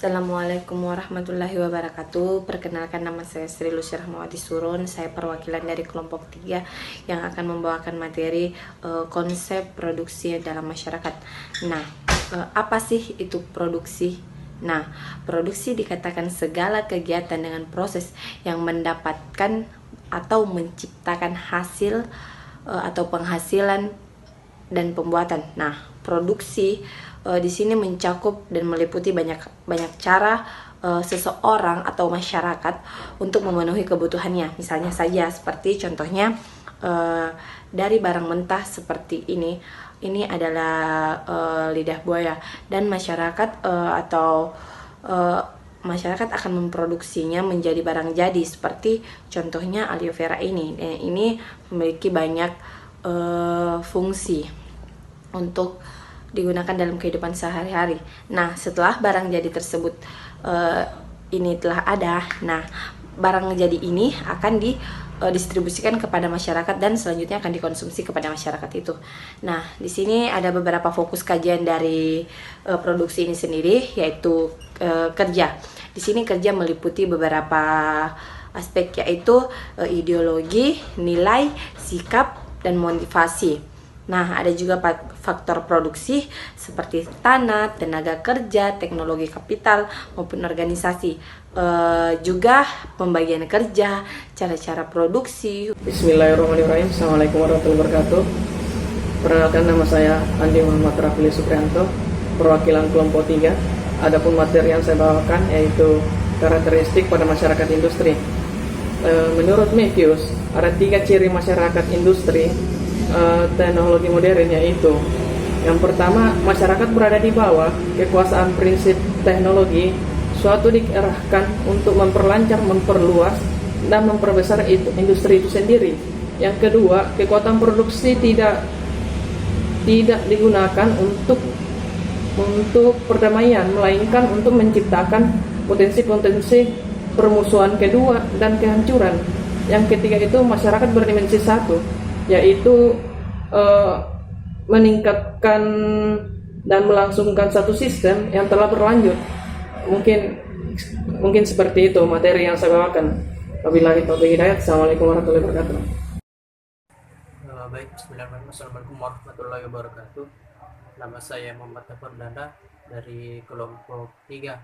Assalamualaikum warahmatullahi wabarakatuh. Perkenalkan, nama saya Sri Lucy Rahmawati Surun. Saya perwakilan dari kelompok 3 yang akan membawakan materi konsep produksi dalam masyarakat. Nah, apa sih itu produksi? Nah, produksi dikatakan segala kegiatan dengan proses yang mendapatkan atau menciptakan hasil atau penghasilan dan pembuatan. Nah, produksi di sini mencakup dan meliputi banyak cara seseorang atau masyarakat untuk memenuhi kebutuhannya. Misalnya saja seperti contohnya dari barang mentah seperti ini. Ini adalah lidah buaya, dan masyarakat masyarakat akan memproduksinya menjadi barang jadi, seperti contohnya aloe vera ini. Ini memiliki banyak fungsi untuk digunakan dalam kehidupan sehari-hari. Nah, setelah barang jadi tersebut ini telah ada, nah barang jadi ini akan didistribusikan kepada masyarakat dan selanjutnya akan dikonsumsi kepada masyarakat itu. Nah, di sini ada beberapa fokus kajian dari produksi ini sendiri, yaitu kerja. Di sini kerja meliputi beberapa aspek, yaitu ideologi, nilai, sikap, dan motivasi. Nah, ada juga faktor produksi seperti tanah, tenaga kerja, teknologi kapital, maupun organisasi. Juga pembagian kerja, cara-cara produksi. Bismillahirrahmanirrahim. Assalamualaikum warahmatullahi wabarakatuh. Perkenalkan, nama saya Andi Muhammad Rafli Suprianto, perwakilan kelompok 3. Adapun materi yang saya bawakan yaitu karakteristik pada masyarakat industri. Menurut Matthews, ada 3 ciri masyarakat industri teknologi modern, yaitu yang pertama, masyarakat berada di bawah kekuasaan prinsip teknologi. Suatu diarahkan untuk memperlancar, memperluas, dan memperbesar industri itu sendiri. Yang kedua, kekuatan produksi tidak digunakan untuk perdamaian, melainkan untuk menciptakan potensi-potensi permusuhan kedua dan kehancuran. Yang ketiga itu masyarakat berdimensi 1, yaitu meningkatkan dan melangsungkan satu sistem yang telah berlanjut. Mungkin seperti itu materi yang saya bawakan. Wabillahi taufiq hidayah. Assalamualaikum warahmatullahi wabarakatuh. Baik, bismillahirrahmanirrahim. Assalamualaikum warahmatullahi wabarakatuh. Nama saya Muhammad Tafardana dari kelompok 3.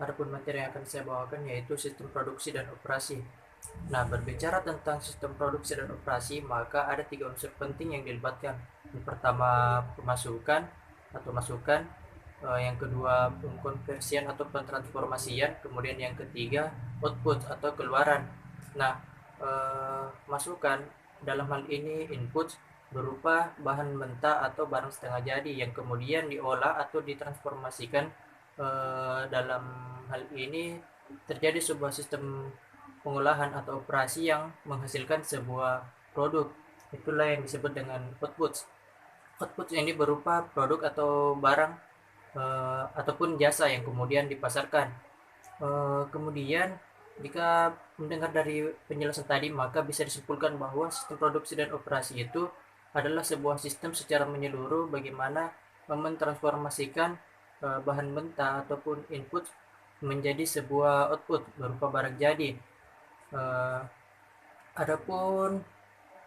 Adapun materi yang akan saya bawakan yaitu sistem produksi dan operasi. Nah, berbicara tentang sistem produksi dan operasi, maka ada 3 unsur penting yang dilibatkan. Yang pertama, pemasukan atau masukan, yang kedua, pengkonversian atau pentransformasian, kemudian yang ketiga, output atau keluaran. Nah, masukan dalam hal ini input berupa bahan mentah atau barang setengah jadi yang kemudian diolah atau ditransformasikan. Dalam hal ini terjadi sebuah sistem pengolahan atau operasi yang menghasilkan sebuah produk. Itulah yang disebut dengan output. Output ini berupa produk atau barang ataupun jasa yang kemudian dipasarkan. Kemudian jika mendengar dari penjelasan tadi, maka bisa disimpulkan bahwa sistem produksi dan operasi itu adalah sebuah sistem secara menyeluruh bagaimana mentransformasikan bahan mentah ataupun input menjadi sebuah output berupa barang jadi. Adapun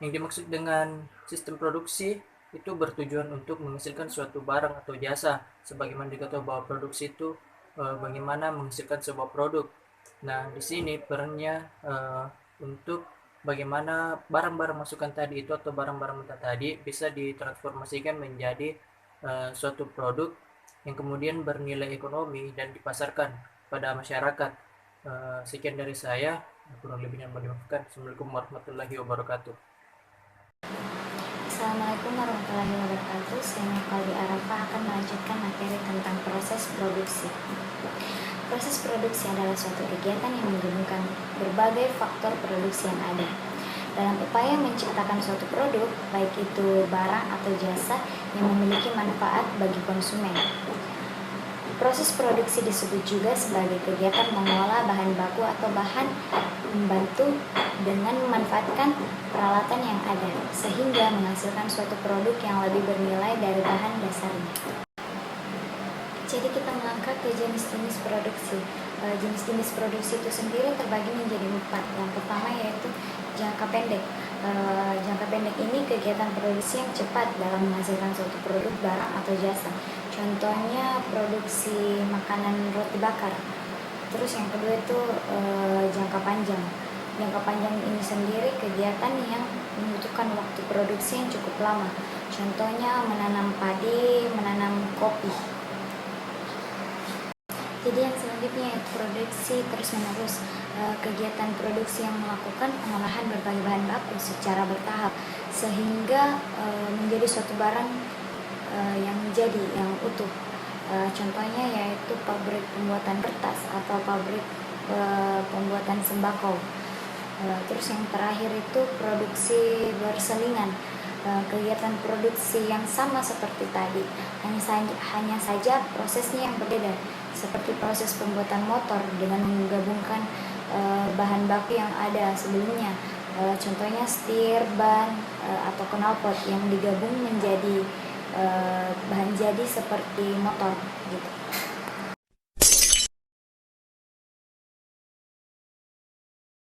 yang dimaksud dengan sistem produksi itu bertujuan untuk menghasilkan suatu barang atau jasa, sebagaimana dikatakan bahwa produksi itu bagaimana menghasilkan sebuah produk. Nah, di sini perannya untuk bagaimana barang-barang masukan tadi itu atau barang-barang mentah tadi bisa ditransformasikan menjadi suatu produk yang kemudian bernilai ekonomi dan dipasarkan pada masyarakat. Sekian dari saya. Kurang lebihnya mohon dimaafkan. Assalamualaikum warahmatullahi wabarakatuh. Assalamualaikum warahmatullahi wabarakatuh. Saya Nurkalbi Arafah akan melanjutkan materi tentang proses produksi. Proses produksi adalah suatu kegiatan yang menggabungkan berbagai faktor produksi yang ada dalam upaya menciptakan suatu produk, baik itu barang atau jasa yang memiliki manfaat bagi konsumen. Proses produksi disebut juga sebagai kegiatan mengolah bahan baku atau bahan membantu dengan memanfaatkan peralatan yang ada, sehingga menghasilkan suatu produk yang lebih bernilai dari bahan dasarnya. Jadi kita melangkah ke jenis-jenis produksi. Jenis-jenis produksi itu sendiri terbagi menjadi 4. Yang pertama yaitu jangka pendek. Jangka pendek ini kegiatan produksi yang cepat dalam menghasilkan suatu produk, barang atau jasa. Contohnya produksi makanan roti bakar. Terus yang kedua itu jangka panjang. Jangka panjang ini sendiri kegiatan yang membutuhkan waktu produksi yang cukup lama. Contohnya menanam padi, menanam kopi. Jadi yang selanjutnya yaitu produksi terus-menerus. Kegiatan produksi yang melakukan pengolahan berbagai bahan baku secara bertahap sehingga menjadi suatu barang yang utuh. Contohnya yaitu pabrik pembuatan kertas atau pabrik pembuatan sembako. Terus yang terakhir itu produksi berselingan. Kegiatan produksi yang sama seperti tadi, hanya saja prosesnya yang berbeda, seperti proses pembuatan motor dengan menggabungkan bahan baku yang ada sebelumnya. Contohnya setir, ban, atau knalpot yang digabung menjadi bahan jadi seperti motor gitu.